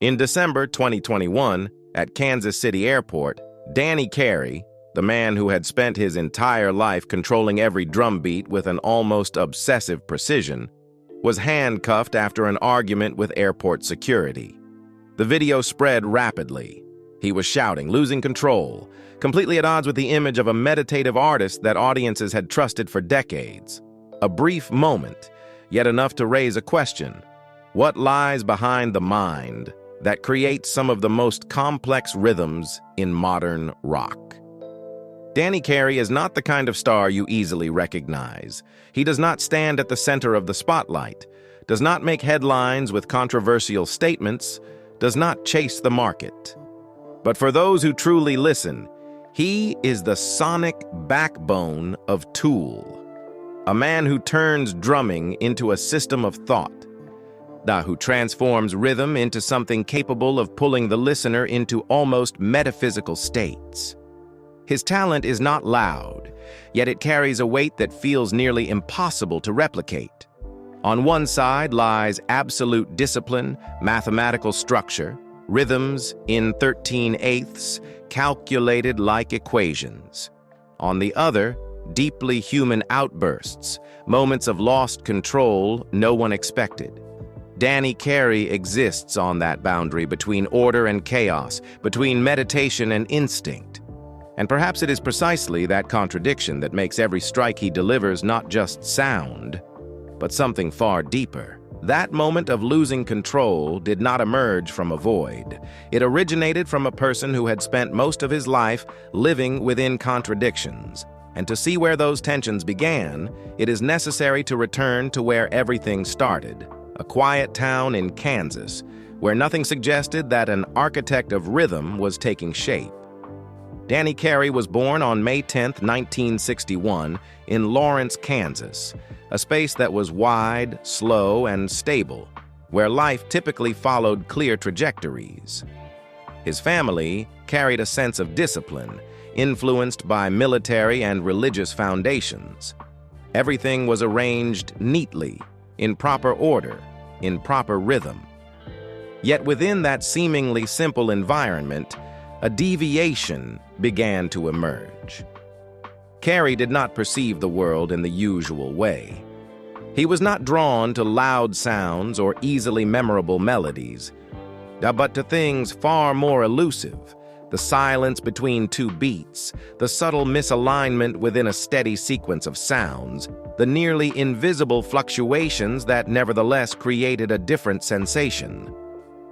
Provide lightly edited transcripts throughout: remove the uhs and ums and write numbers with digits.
In December 2021, at Kansas City Airport, Danny Carey, the man who had spent his entire life controlling every drumbeat with an almost obsessive precision, was handcuffed after an argument with airport security. The video spread rapidly. He was shouting, losing control, completely at odds with the image of a meditative artist that audiences had trusted for decades. A brief moment, yet enough to raise a question. What lies behind the mind that creates some of the most complex rhythms in modern rock? Danny Carey is not the kind of star you easily recognize. He does not stand at the center of the spotlight, does not make headlines with controversial statements, does not chase the market. But for those who truly listen, he is the sonic backbone of Tool, a man who turns drumming into a system of thought, who transforms rhythm into something capable of pulling the listener into almost metaphysical states. His talent is not loud, yet it carries a weight that feels nearly impossible to replicate. On one side lies absolute discipline, mathematical structure, rhythms in 13/8ths, calculated like equations. On the other, deeply human outbursts, moments of lost control no one expected. Danny Carey exists on that boundary between order and chaos, between meditation and instinct. And perhaps it is precisely that contradiction that makes every strike he delivers not just sound, but something far deeper. That moment of losing control did not emerge from a void. It originated from a person who had spent most of his life living within contradictions. And to see where those tensions began, it is necessary to return to where everything started, a quiet town in Kansas, where nothing suggested that an architect of rhythm was taking shape. Danny Carey was born on May 10, 1961, in Lawrence, Kansas, a space that was wide, slow, and stable, where life typically followed clear trajectories. His family carried a sense of discipline, influenced by military and religious foundations. Everything was arranged neatly, in proper order, in proper rhythm. Yet within that seemingly simple environment, a deviation began to emerge. Carey did not perceive the world in the usual way. He was not drawn to loud sounds or easily memorable melodies, but to things far more elusive: the silence between two beats, the subtle misalignment within a steady sequence of sounds, the nearly invisible fluctuations that nevertheless created a different sensation.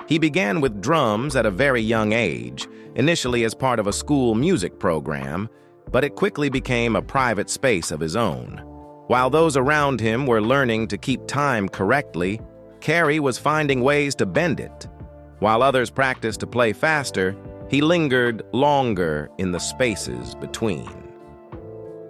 He began with drums at a very young age, initially as part of a school music program, but it quickly became a private space of his own. While those around him were learning to keep time correctly, Carey was finding ways to bend it. While others practiced to play faster, he lingered longer in the spaces between.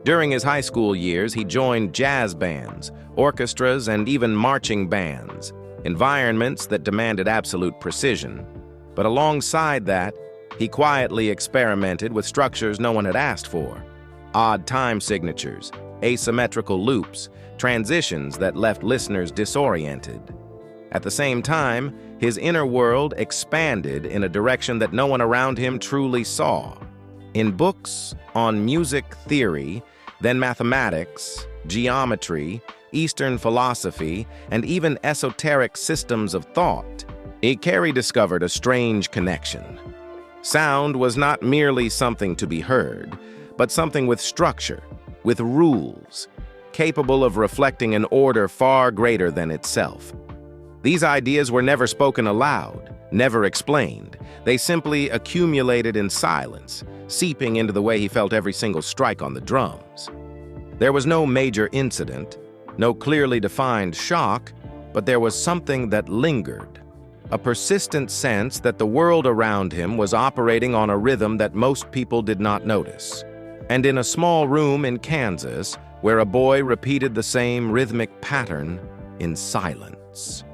During his high school years, he joined jazz bands, orchestras, and even marching bands, environments that demanded absolute precision. But alongside that, he quietly experimented with structures no one had asked for: odd time signatures, asymmetrical loops, transitions that left listeners disoriented. At the same time, his inner world expanded in a direction that no one around him truly saw. In books on music theory, then mathematics, geometry, Eastern philosophy, and even esoteric systems of thought, Carey discovered a strange connection. Sound was not merely something to be heard, but something with structure, with rules, capable of reflecting an order far greater than itself. These ideas were never spoken aloud, never explained. They simply accumulated in silence, seeping into the way he felt every single strike on the drums. There was no major incident, no clearly defined shock, but there was something that lingered, a persistent sense that the world around him was operating on a rhythm that most people did not notice. And in a small room in Kansas, where a boy repeated the same rhythmic pattern in silence,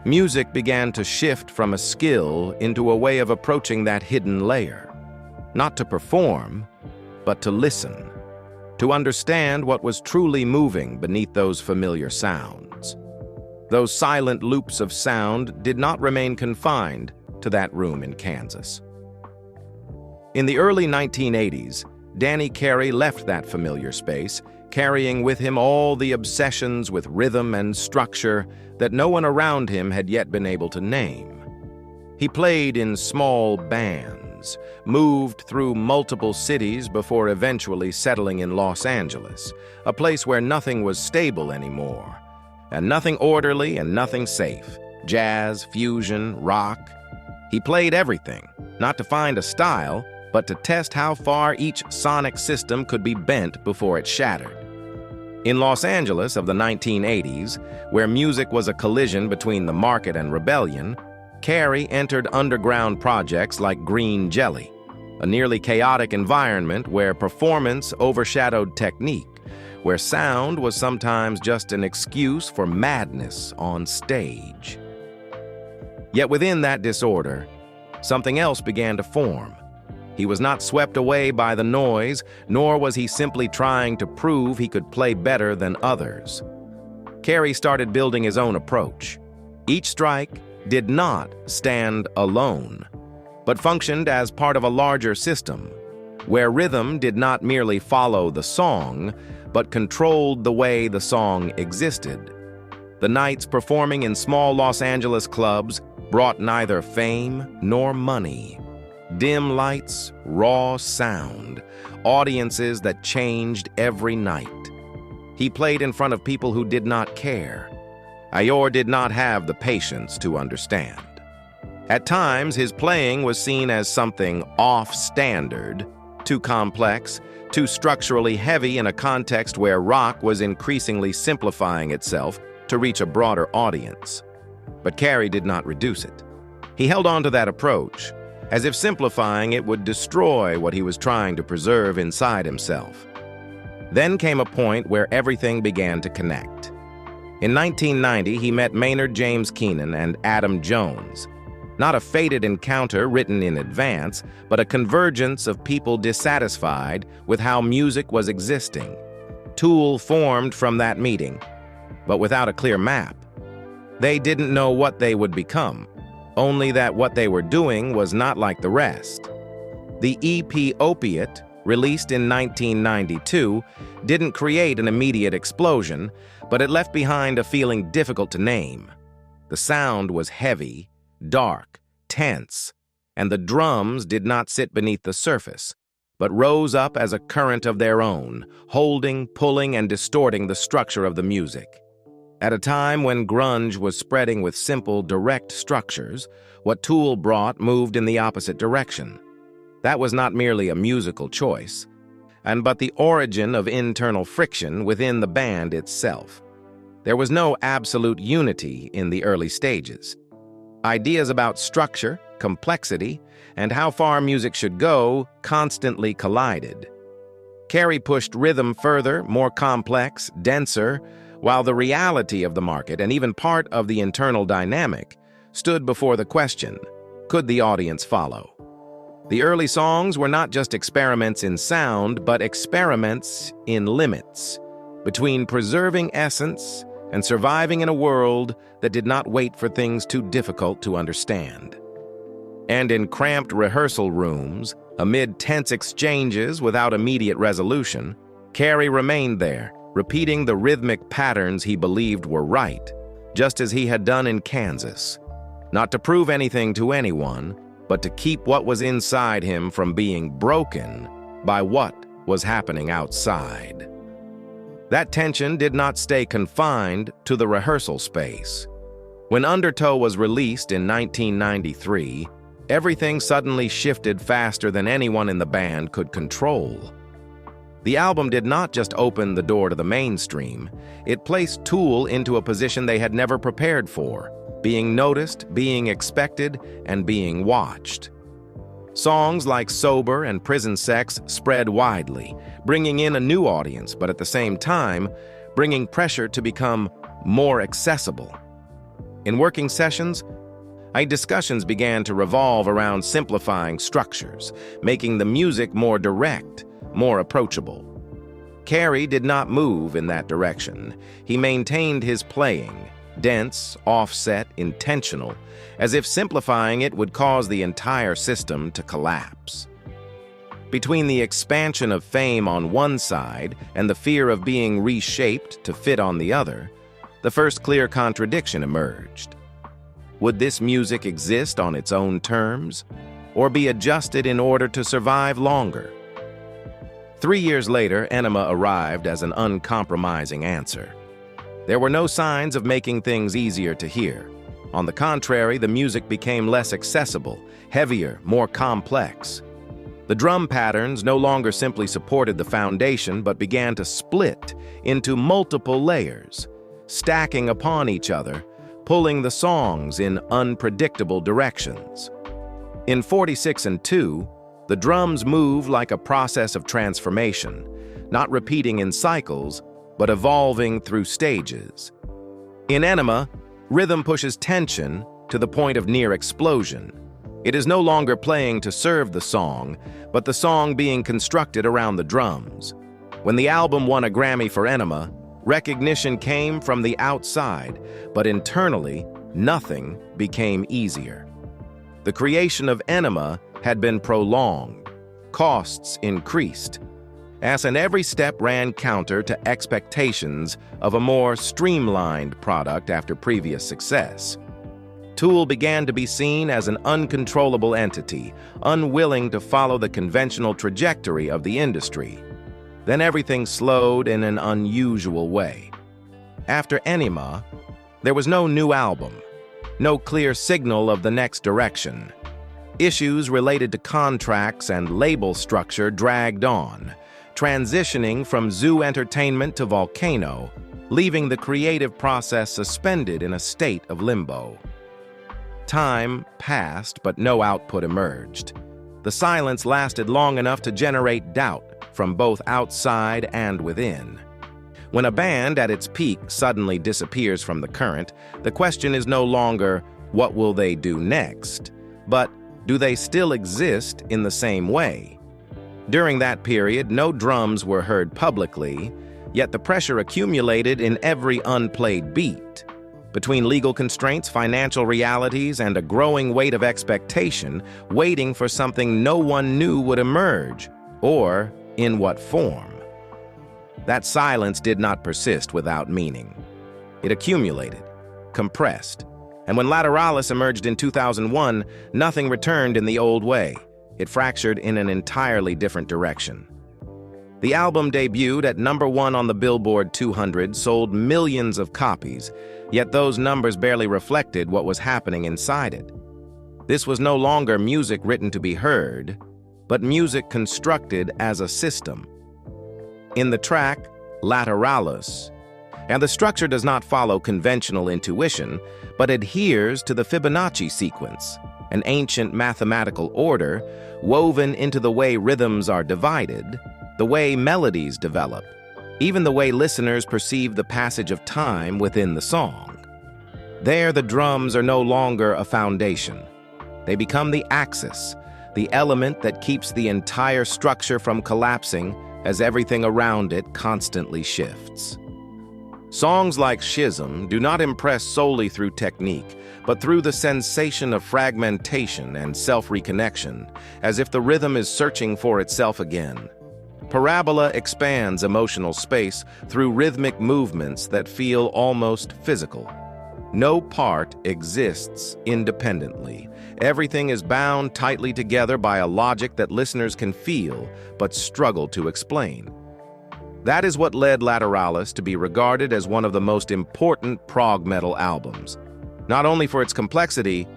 music began to shift from a skill into a way of approaching that hidden layer, not to perform, but to listen, to understand what was truly moving beneath those familiar sounds. Those silent loops of sound did not remain confined to that room in Kansas. In the early 1980s, Danny Carey left that familiar space, carrying with him all the obsessions with rhythm and structure that no one around him had yet been able to name. He played in small bands, moved through multiple cities before eventually settling in Los Angeles, a place where nothing was stable anymore, and nothing orderly and nothing safe. Jazz, fusion, rock. He played everything, not to find a style, but to test how far each sonic system could be bent before it shattered. In Los Angeles of the 1980s, where music was a collision between the market and rebellion, Carey entered underground projects like Green Jelly, a nearly chaotic environment where performance overshadowed technique, where sound was sometimes just an excuse for madness on stage. Yet within that disorder, something else began to form. He was not swept away by the noise, nor was he simply trying to prove he could play better than others. Carey started building his own approach. Each strike did not stand alone, but functioned as part of a larger system, where rhythm did not merely follow the song, but controlled the way the song existed. The nights performing in small Los Angeles clubs brought neither fame nor money. Dim lights, raw sound, audiences that changed every night. He played in front of people who did not care. Ayor did not have the patience to understand. At times, his playing was seen as something off-standard, too complex, too structurally heavy in a context where rock was increasingly simplifying itself to reach a broader audience. But Carey did not reduce it. He held on to that approach, as if simplifying it would destroy what he was trying to preserve inside himself. Then came a point where everything began to connect. In 1990, he met Maynard James Keenan and Adam Jones. Not a fated encounter written in advance, but a convergence of people dissatisfied with how music was existing. Tool formed from that meeting, but without a clear map. They didn't know what they would become, only that what they were doing was not like the rest. The EP Opiate, released in 1992, didn't create an immediate explosion, but it left behind a feeling difficult to name. The sound was heavy, dark, tense, and the drums did not sit beneath the surface, but rose up as a current of their own, holding, pulling, and distorting the structure of the music. At a time when grunge was spreading with simple, direct structures, what Tool brought moved in the opposite direction. That was not merely a musical choice, but the origin of internal friction within the band itself. There was no absolute unity in the early stages. Ideas about structure, complexity, and how far music should go constantly collided. Carey pushed rhythm further, more complex, denser, while the reality of the market and even part of the internal dynamic stood before the question, could the audience follow? The early songs were not just experiments in sound, but experiments in limits, between preserving essence and surviving in a world that did not wait for things too difficult to understand. And in cramped rehearsal rooms, amid tense exchanges without immediate resolution, Carey remained there, repeating the rhythmic patterns he believed were right, just as he had done in Kansas. Not to prove anything to anyone, but to keep what was inside him from being broken by what was happening outside. That tension did not stay confined to the rehearsal space. When Undertow was released in 1993, everything suddenly shifted faster than anyone in the band could control. The album did not just open the door to the mainstream, it placed Tool into a position they had never prepared for, being noticed, being expected, and being watched. Songs like Sober and Prison Sex spread widely, bringing in a new audience, but at the same time, bringing pressure to become more accessible. In working sessions, discussions began to revolve around simplifying structures, making the music more direct, more approachable. Carey did not move in that direction. He maintained his playing, dense, offset, intentional, as if simplifying it would cause the entire system to collapse. Between the expansion of fame on one side and the fear of being reshaped to fit on the other, the first clear contradiction emerged. Would this music exist on its own terms, or be adjusted in order to survive longer? 3 years later, enigma arrived as an uncompromising answer. There were no signs of making things easier to hear. On the contrary, the music became less accessible, heavier, more complex. The drum patterns no longer simply supported the foundation but began to split into multiple layers, stacking upon each other, pulling the songs in unpredictable directions. In 46/2, the drums move like a process of transformation, not repeating in cycles, but evolving through stages. In enigma, rhythm pushes tension to the point of near explosion. It is no longer playing to serve the song, but the song being constructed around the drums. When the album won a Grammy for enigma, recognition came from the outside, but internally, nothing became easier. The creation of enigma had been prolonged, costs increased, and every step ran counter to expectations of a more streamlined product after previous success. Tool began to be seen as an uncontrollable entity, unwilling to follow the conventional trajectory of the industry. Then everything slowed in an unusual way. After enigma, there was no new album, no clear signal of the next direction. Issues related to contracts and label structure dragged on, transitioning from Zoo Entertainment to Volcano, leaving the creative process suspended in a state of limbo. Time passed, but no output emerged. The silence lasted long enough to generate doubt from both outside and within. When a band at its peak suddenly disappears from the current, the question is no longer, what will they do next? But, do they still exist in the same way? During that period, no drums were heard publicly, yet the pressure accumulated in every unplayed beat. Between legal constraints, financial realities, and a growing weight of expectation, waiting for something no one knew would emerge, or in what form. That silence did not persist without meaning. It accumulated, compressed, and when Lateralus emerged in 2001, nothing returned in the old way. It fractured in an entirely different direction. The album debuted at #1 on the Billboard 200, sold millions of copies, yet those numbers barely reflected what was happening inside it. This was no longer music written to be heard, but music constructed as a system. In the track, Lateralus, and the structure does not follow conventional intuition, but adheres to the Fibonacci sequence, an ancient mathematical order woven into the way rhythms are divided, the way melodies develop, even the way listeners perceive the passage of time within the song. There, the drums are no longer a foundation. They become the axis, the element that keeps the entire structure from collapsing as everything around it constantly shifts. Songs like Schism do not impress solely through technique, but through the sensation of fragmentation and self-reconnection, as if the rhythm is searching for itself again. Parabola expands emotional space through rhythmic movements that feel almost physical. No part exists independently. Everything is bound tightly together by a logic that listeners can feel but struggle to explain. That is what led Lateralus to be regarded as one of the most important prog metal albums, not only for its complexity,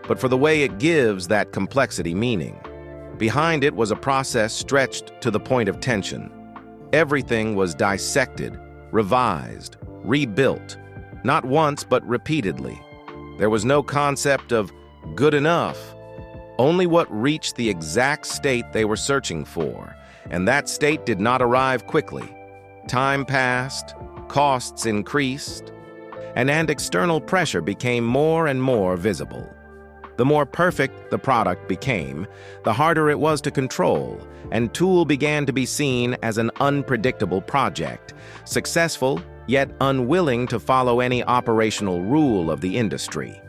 but for the way it gives that complexity meaning. Behind it was a process stretched to the point of tension. Everything was dissected, revised, rebuilt, not once but repeatedly. There was no concept of good enough, only what reached the exact state they were searching for, and that state did not arrive quickly. Time passed, costs increased, and external pressure became more and more visible. The more perfect the product became, the harder it was to control, and Tool began to be seen as an unpredictable project, successful yet unwilling to follow any operational rule of the industry.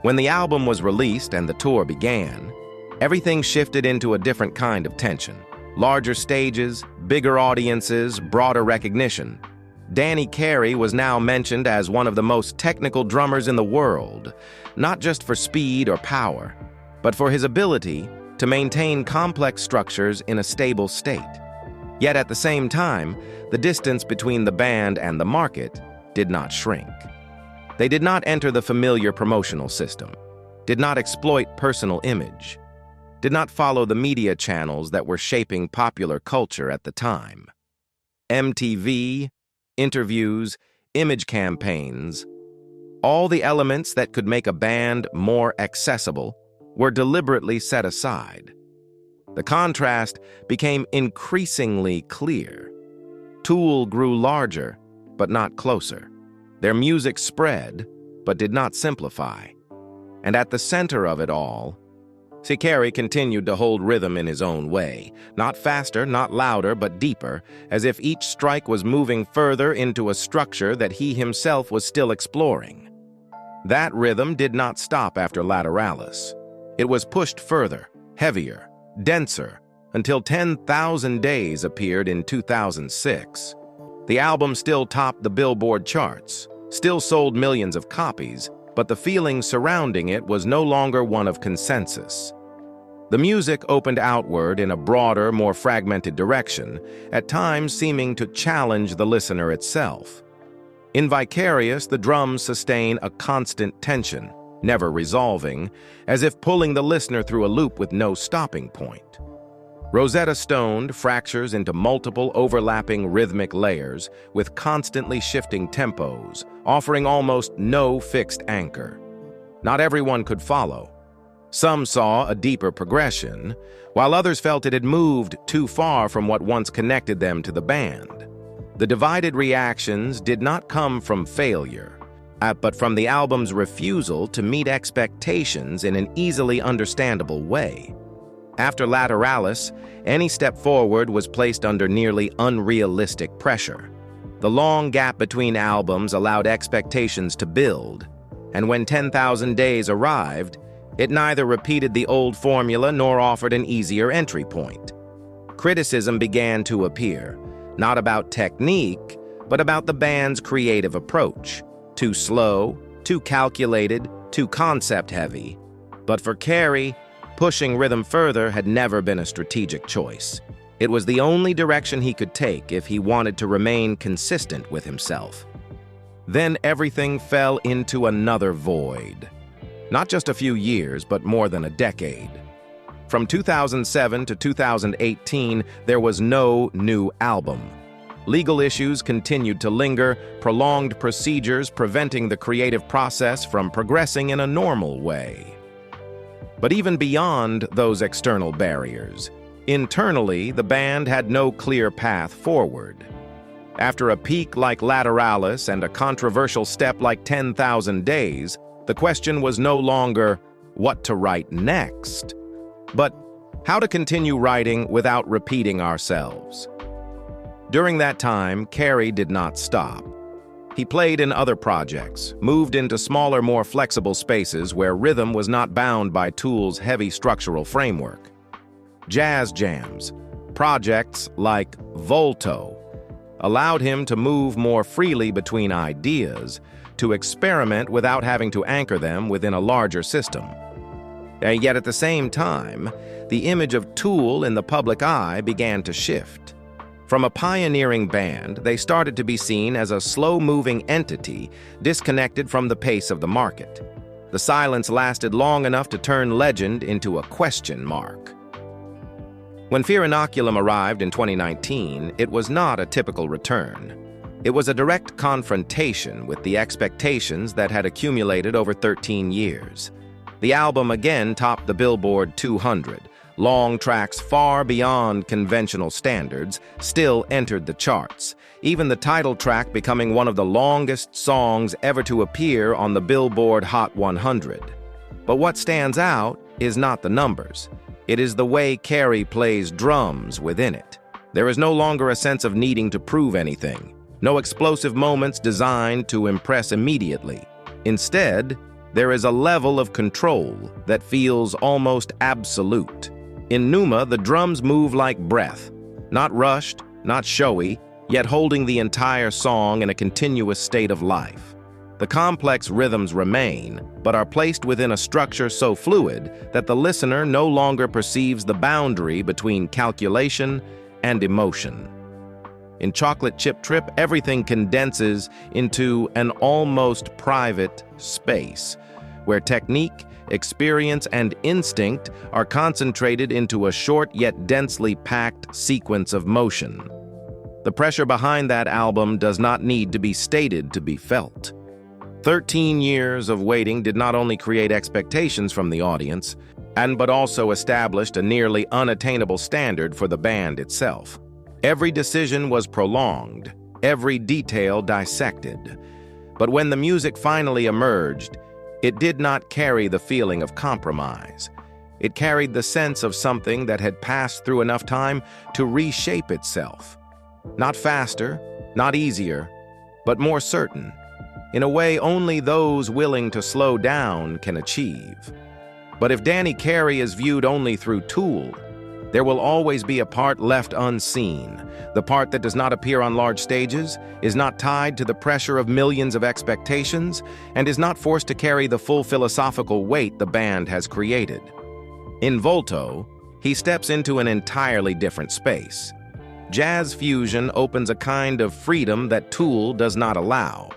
When the album was released and the tour began, everything shifted into a different kind of tension. Larger stages, bigger audiences, broader recognition. Danny Carey was now mentioned as one of the most technical drummers in the world, not just for speed or power, but for his ability to maintain complex structures in a stable state. Yet at the same time, the distance between the band and the market did not shrink. They did not enter the familiar promotional system, did not exploit personal image, did not follow the media channels that were shaping popular culture at the time. MTV, interviews, image campaigns, all the elements that could make a band more accessible were deliberately set aside. The contrast became increasingly clear. Tool grew larger, but not closer. Their music spread, but did not simplify. And at the center of it all, Carey continued to hold rhythm in his own way, not faster, not louder, but deeper, as if each strike was moving further into a structure that he himself was still exploring. That rhythm did not stop after Lateralus. It was pushed further, heavier, denser, until 10,000 Days appeared in 2006. The album still topped the Billboard charts, still sold millions of copies, but the feeling surrounding it was no longer one of consensus. The music opened outward in a broader, more fragmented direction, at times seeming to challenge the listener itself. In Vicarious, the drums sustain a constant tension, never resolving, as if pulling the listener through a loop with no stopping point. Rosetta Stoned fractures into multiple overlapping rhythmic layers with constantly shifting tempos, offering almost no fixed anchor. Not everyone could follow. Some saw a deeper progression, while others felt it had moved too far from what once connected them to the band. The divided reactions did not come from failure, but from the album's refusal to meet expectations in an easily understandable way. After Lateralus, any step forward was placed under nearly unrealistic pressure. The long gap between albums allowed expectations to build, and when 10,000 Days arrived, it neither repeated the old formula nor offered an easier entry point. Criticism began to appear, not about technique, but about the band's creative approach. Too slow, too calculated, too concept-heavy. But for Carey, pushing rhythm further had never been a strategic choice. It was the only direction he could take if he wanted to remain consistent with himself. Then everything fell into another void. Not just a few years, but more than a decade. From 2007 to 2018, there was no new album. Legal issues continued to linger, prolonged procedures preventing the creative process from progressing in a normal way. But even beyond those external barriers, internally, the band had no clear path forward. After a peak like Lateralus and a controversial step like 10,000 Days, the question was no longer what to write next, but how to continue writing without repeating ourselves. During that time, Carey did not stop. He played in other projects, moved into smaller, more flexible spaces where rhythm was not bound by Tool's heavy structural framework. Jazz jams, projects like Volto, allowed him to move more freely between ideas, to experiment without having to anchor them within a larger system. And yet at the same time, the image of Tool in the public eye began to shift. From a pioneering band, they started to be seen as a slow-moving entity disconnected from the pace of the market. The silence lasted long enough to turn legend into a question mark. When Fear Inoculum arrived in 2019, it was not a typical return. It was a direct confrontation with the expectations that had accumulated over 13 years. The album again topped the Billboard 200. Long tracks far beyond conventional standards still entered the charts, even the title track becoming one of the longest songs ever to appear on the Billboard Hot 100. But what stands out is not the numbers. It is the way Carey plays drums within it. There is no longer a sense of needing to prove anything. No explosive moments designed to impress immediately. Instead, there is a level of control that feels almost absolute. In Enigma, the drums move like breath, not rushed, not showy, yet holding the entire song in a continuous state of life. The complex rhythms remain, but are placed within a structure so fluid that the listener no longer perceives the boundary between calculation and emotion. In Chocolate Chip Trip, everything condenses into an almost private space, where technique, experience, and instinct are concentrated into a short yet densely packed sequence of motion. The pressure behind that album does not need to be stated to be felt. 13 years of waiting did not only create expectations from the audience, but also established a nearly unattainable standard for the band itself. Every decision was prolonged, every detail dissected. But when the music finally emerged, it did not carry the feeling of compromise. It carried the sense of something that had passed through enough time to reshape itself. Not faster, not easier, but more certain, in a way only those willing to slow down can achieve. But if Danny Carey is viewed only through Tool, there will always be a part left unseen, the part that does not appear on large stages, is not tied to the pressure of millions of expectations, and is not forced to carry the full philosophical weight the band has created. In Volto, he steps into an entirely different space. Jazz fusion opens a kind of freedom that Tool does not allow.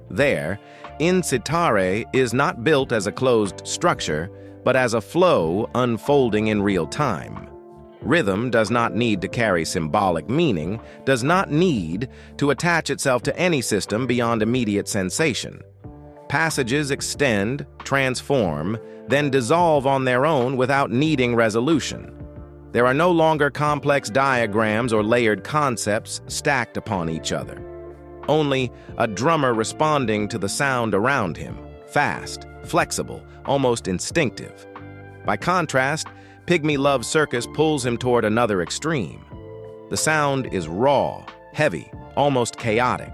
There, In Citare is not built as a closed structure, but as a flow unfolding in real time. Rhythm does not need to carry symbolic meaning, does not need to attach itself to any system beyond immediate sensation. Passages extend, transform, then dissolve on their own without needing resolution. There are no longer complex diagrams or layered concepts stacked upon each other. Only a drummer responding to the sound around him, fast, flexible, almost instinctive. By contrast, Pygmy Love Circus pulls him toward another extreme. The sound is raw, heavy, almost chaotic.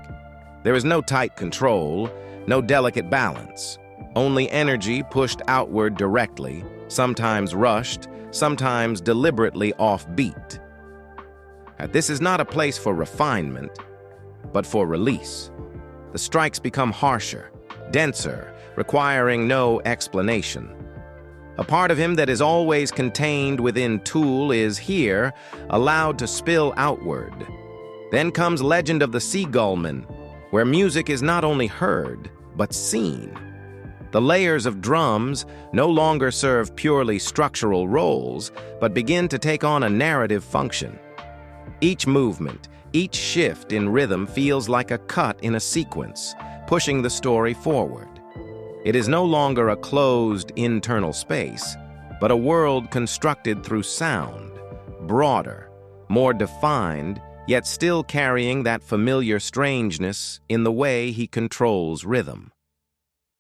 There is no tight control, no delicate balance, only energy pushed outward directly, sometimes rushed, sometimes deliberately off-beat. This is not a place for refinement, but for release. The strikes become harsher, denser, requiring no explanation. A part of him that is always contained within Tool is here, allowed to spill outward. Then comes Legend of the Seagullman, where music is not only heard, but seen. The layers of drums no longer serve purely structural roles, but begin to take on a narrative function. Each movement, each shift in rhythm feels like a cut in a sequence, pushing the story forward. It is no longer a closed internal space, but a world constructed through sound, broader, more defined, yet still carrying that familiar strangeness in the way he controls rhythm.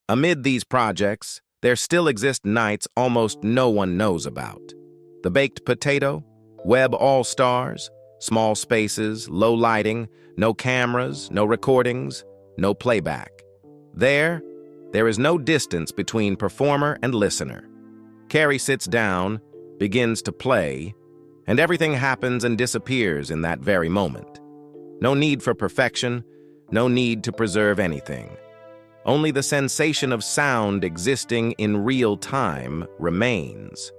Amid these projects, there still exist nights almost no one knows about. The Baked Potato, Web All-Stars, small spaces, low lighting, no cameras, no recordings, no playback. There is no distance between performer and listener. Carey sits down, begins to play, and everything happens and disappears in that very moment. No need for perfection, no need to preserve anything. Only the sensation of sound existing in real time remains.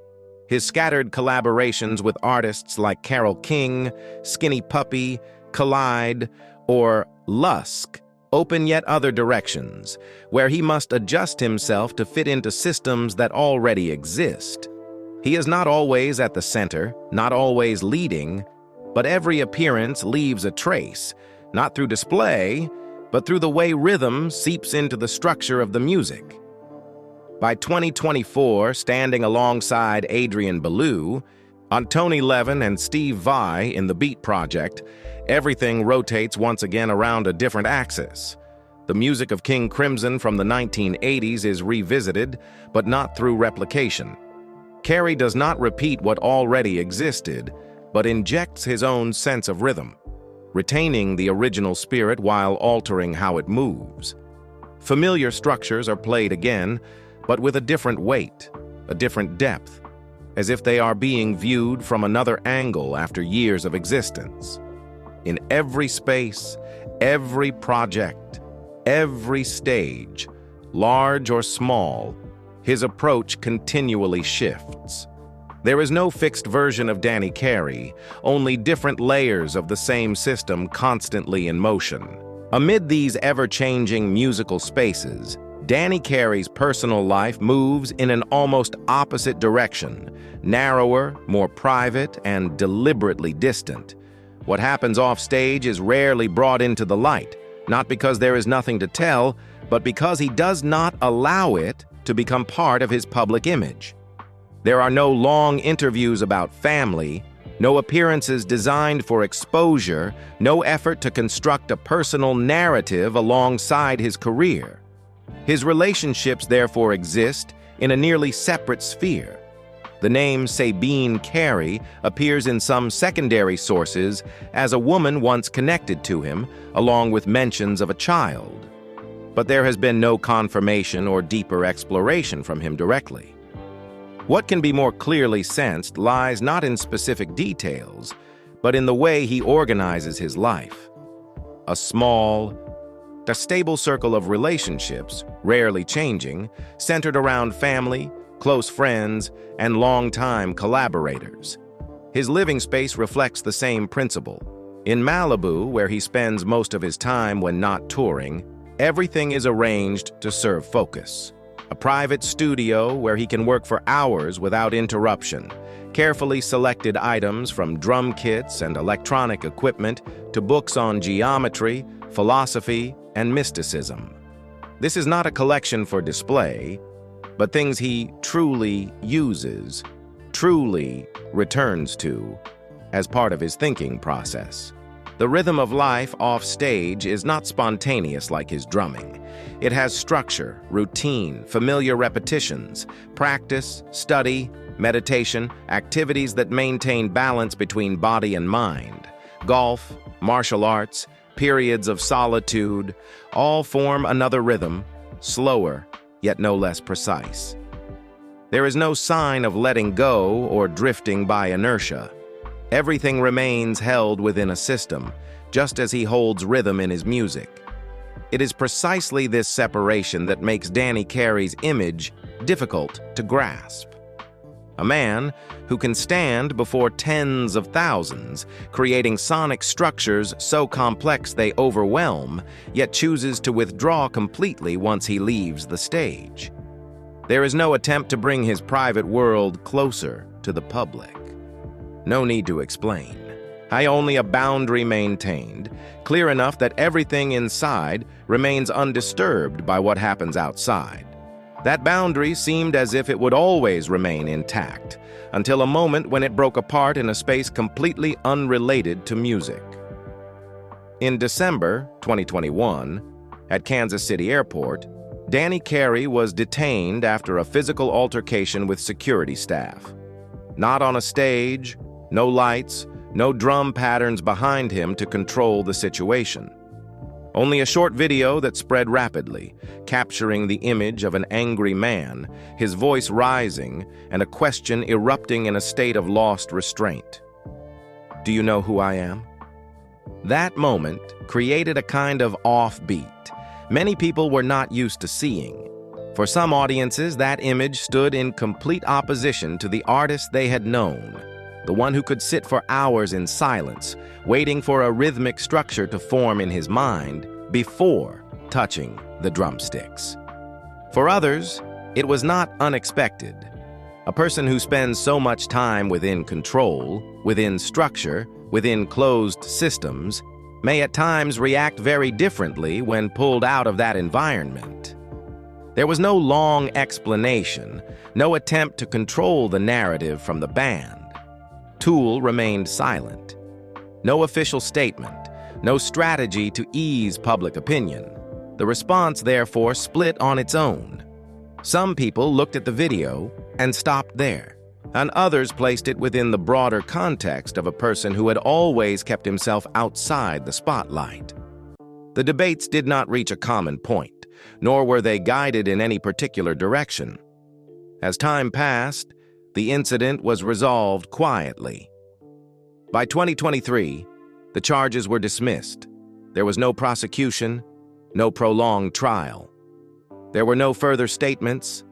His scattered collaborations with artists like Carole King, Skinny Puppy, Collide, or Lusk open yet other directions, where he must adjust himself to fit into systems that already exist. He is not always at the center, not always leading, but every appearance leaves a trace, not through display, but through the way rhythm seeps into the structure of the music. By 2024, standing alongside Adrian Belew, Tony Levin and Steve Vai in the Beat Project, everything rotates once again around a different axis. The music of King Crimson from the 1980s is revisited, but not through replication. Carey does not repeat what already existed, but injects his own sense of rhythm. retaining the original spirit while altering how it moves. Familiar structures are played again, but with a different weight, a different depth, as if they are being viewed from another angle after years of existence. In every space, every project, every stage, large or small, his approach continually shifts. There is no fixed version of Danny Carey, only different layers of the same system constantly in motion. Amid these ever-changing musical spaces, Danny Carey's personal life moves in an almost opposite direction, narrower, more private, and deliberately distant. What happens off stage is rarely brought into the light, not because there is nothing to tell, but because he does not allow it to become part of his public image. There are no long interviews about family, no appearances designed for exposure, no effort to construct a personal narrative alongside his career. His relationships therefore exist in a nearly separate sphere. The name Sabine Carey appears in some secondary sources as a woman once connected to him, along with mentions of a child. But there has been no confirmation or deeper exploration from him directly. What can be more clearly sensed lies not in specific details, but in the way he organizes his life. A stable circle of relationships, rarely changing, centered around family, close friends, and long-time collaborators. His living space reflects the same principle. In Malibu, where he spends most of his time when not touring, everything is arranged to serve focus. A private studio where he can work for hours without interruption, carefully selected items from drum kits and electronic equipment to books on geometry, philosophy, and mysticism. This is not a collection for display, but things he truly uses, truly returns to, as part of his thinking process. The rhythm of life off stage is not spontaneous like his drumming. It has structure, routine, familiar repetitions, practice, study, meditation, activities that maintain balance between body and mind. Golf, martial arts, periods of solitude, all form another rhythm, slower, yet no less precise. There is no sign of letting go or drifting by inertia. Everything remains held within a system, just as he holds rhythm in his music. It is precisely this separation that makes Danny Carey's image difficult to grasp. A man who can stand before tens of thousands, creating sonic structures so complex they overwhelm, yet chooses to withdraw completely once he leaves the stage. There is no attempt to bring his private world closer to the public. No need to explain. Only a boundary maintained, clear enough that everything inside remains undisturbed by what happens outside. That boundary seemed as if it would always remain intact, until a moment when it broke apart in a space completely unrelated to music. In December 2021, at Kansas City Airport, Danny Carey was detained after a physical altercation with security staff. Not on a stage, no lights, no drum patterns behind him to control the situation. Only a short video that spread rapidly, capturing the image of an angry man, his voice rising, and a question erupting in a state of lost restraint. "Do you know who I am?" That moment created a kind of offbeat many people were not used to seeing. For some audiences, that image stood in complete opposition to the artist they had known, the one who could sit for hours in silence, waiting for a rhythmic structure to form in his mind before touching the drumsticks. For others, it was not unexpected. A person who spends so much time within control, within structure, within closed systems, may at times react very differently when pulled out of that environment. There was no long explanation, no attempt to control the narrative from the band. Tool remained silent. No official statement, no strategy to ease public opinion. The response, therefore, split on its own. Some people looked at the video and stopped there. and others placed it within the broader context of a person who had always kept himself outside the spotlight. The debates did not reach a common point, nor were they guided in any particular direction. As time passed, the incident was resolved quietly. By 2023, the charges were dismissed. There was no prosecution, no prolonged trial. There were no further statements,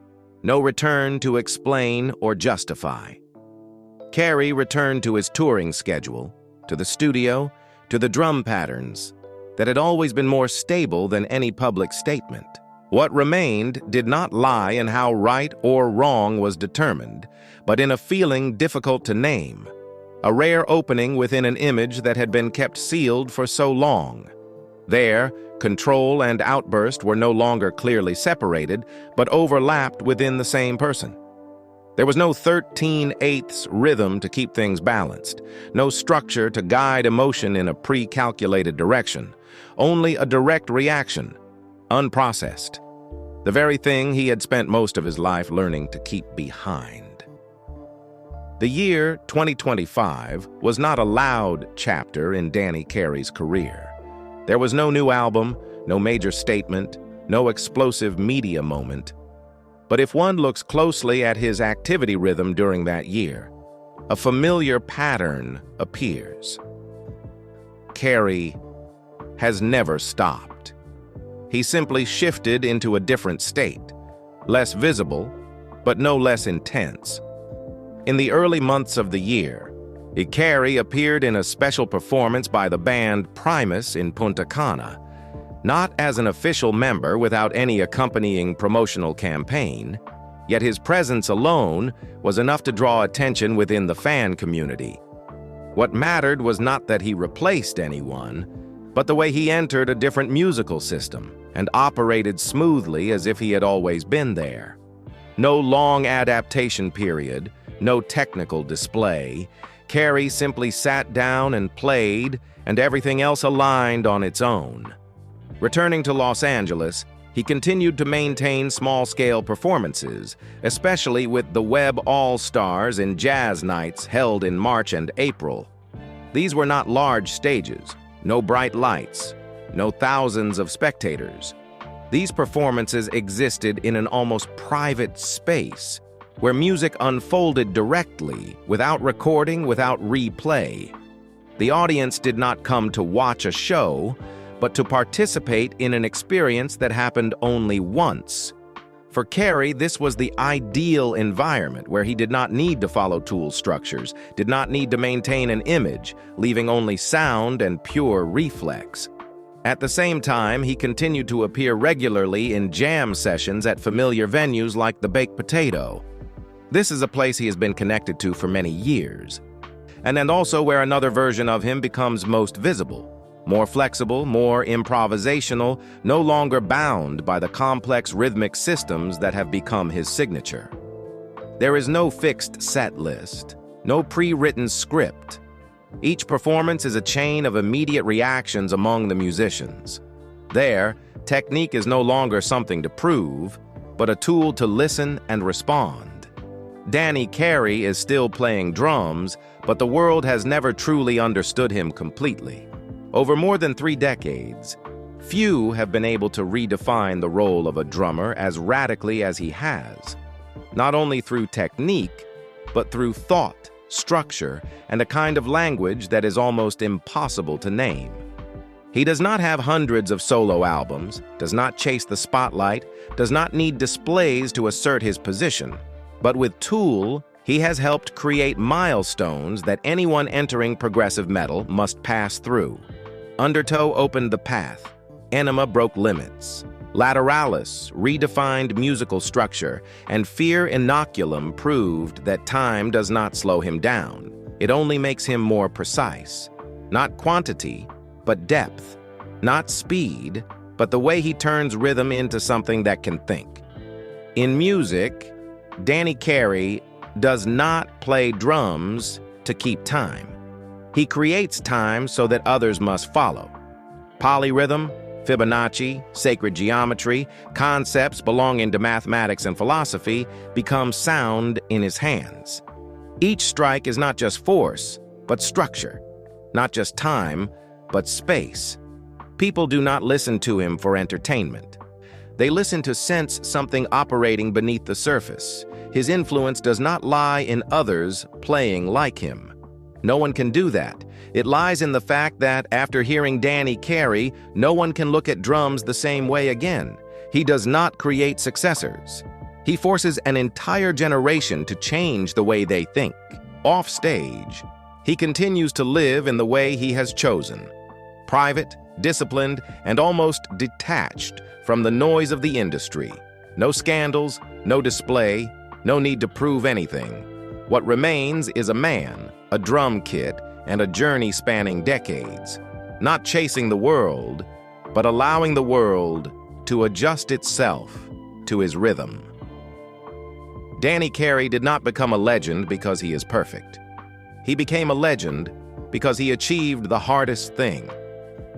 no return to explain or justify. Carey returned to his touring schedule, to the studio, to the drum patterns that had always been more stable than any public statement. What remained did not lie in how right or wrong was determined, but in a feeling difficult to name, a rare opening within an image that had been kept sealed for so long. There, control and outburst were no longer clearly separated, but overlapped within the same person. There was no 13/8 rhythm to keep things balanced, no structure to guide emotion in a pre-calculated direction, only a direct reaction, unprocessed. The very thing he had spent most of his life learning to keep behind. The year 2025 was not a loud chapter in Danny Carey's career. There was no new album, no major statement, no explosive media moment. But if one looks closely at his activity rhythm during that year, a familiar pattern appears. Carey has never stopped. He simply shifted into a different state, less visible, but no less intense. In the early months of the year, Carey appeared in a special performance by the band Primus in Punta Cana, not as an official member without any accompanying promotional campaign, yet his presence alone was enough to draw attention within the fan community. What mattered was not that he replaced anyone, but the way he entered a different musical system and operated smoothly as if he had always been there. No long adaptation period, no technical display. Carey simply sat down and played, and everything else aligned on its own. Returning to Los Angeles, he continued to maintain small-scale performances, especially with the Web All-Stars and Jazz Nights held in March and April. These were not large stages, no bright lights, no thousands of spectators. These performances existed in an almost private space, where music unfolded directly, without recording, without replay. The audience did not come to watch a show, but to participate in an experience that happened only once. For Carey, this was the ideal environment where he did not need to follow tool structures, did not need to maintain an image, leaving only sound and pure reflex. At the same time, he continued to appear regularly in jam sessions at familiar venues like the Baked Potato. This is a place he has been connected to for many years, and also where another version of him becomes most visible. More flexible, more improvisational, no longer bound by the complex rhythmic systems that have become his signature. There is no fixed set list, no pre-written script. Each performance is a chain of immediate reactions among the musicians. There, technique is no longer something to prove, but a tool to listen and respond. Danny Carey is still playing drums, but the world has never truly understood him completely. Over more than 3 decades, few have been able to redefine the role of a drummer as radically as he has, not only through technique, but through thought, structure, and a kind of language that is almost impossible to name. He does not have hundreds of solo albums, does not chase the spotlight, does not need displays to assert his position, but with Tool, he has helped create milestones that anyone entering progressive metal must pass through. Undertow opened the path. Enigma broke limits. Lateralus redefined musical structure, and Fear Inoculum proved that time does not slow him down. It only makes him more precise. Not quantity, but depth. Not speed, but the way he turns rhythm into something that can think. In music, Danny Carey does not play drums to keep time. He creates time so that others must follow. Polyrhythm, Fibonacci, sacred geometry, concepts belonging to mathematics and philosophy become sound in his hands. Each strike is not just force, but structure. Not just time, but space. People do not listen to him for entertainment. They listen to sense something operating beneath the surface. His influence does not lie in others playing like him. No one can do that. It lies in the fact that, after hearing Danny Carey, no one can look at drums the same way again. He does not create successors. He forces an entire generation to change the way they think. Off stage, he continues to live in the way he has chosen. Private, disciplined, and almost detached from the noise of the industry. No scandals, no display, no need to prove anything. What remains is a man, a drum kit, and a journey spanning decades. Not chasing the world, but allowing the world to adjust itself to his rhythm. Danny Carey did not become a legend because he is perfect. He became a legend because he achieved the hardest thing,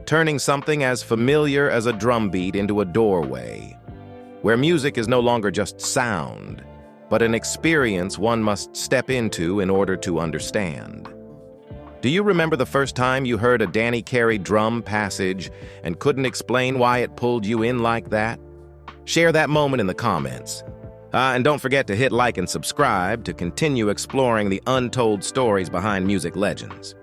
turning something as familiar as a drum beat into a doorway, where music is no longer just sound, but an experience one must step into in order to understand. Do you remember the first time you heard a Danny Carey drum passage and couldn't explain why it pulled you in like that? Share that moment in the comments. And don't forget to hit like and subscribe to continue exploring the untold stories behind music legends.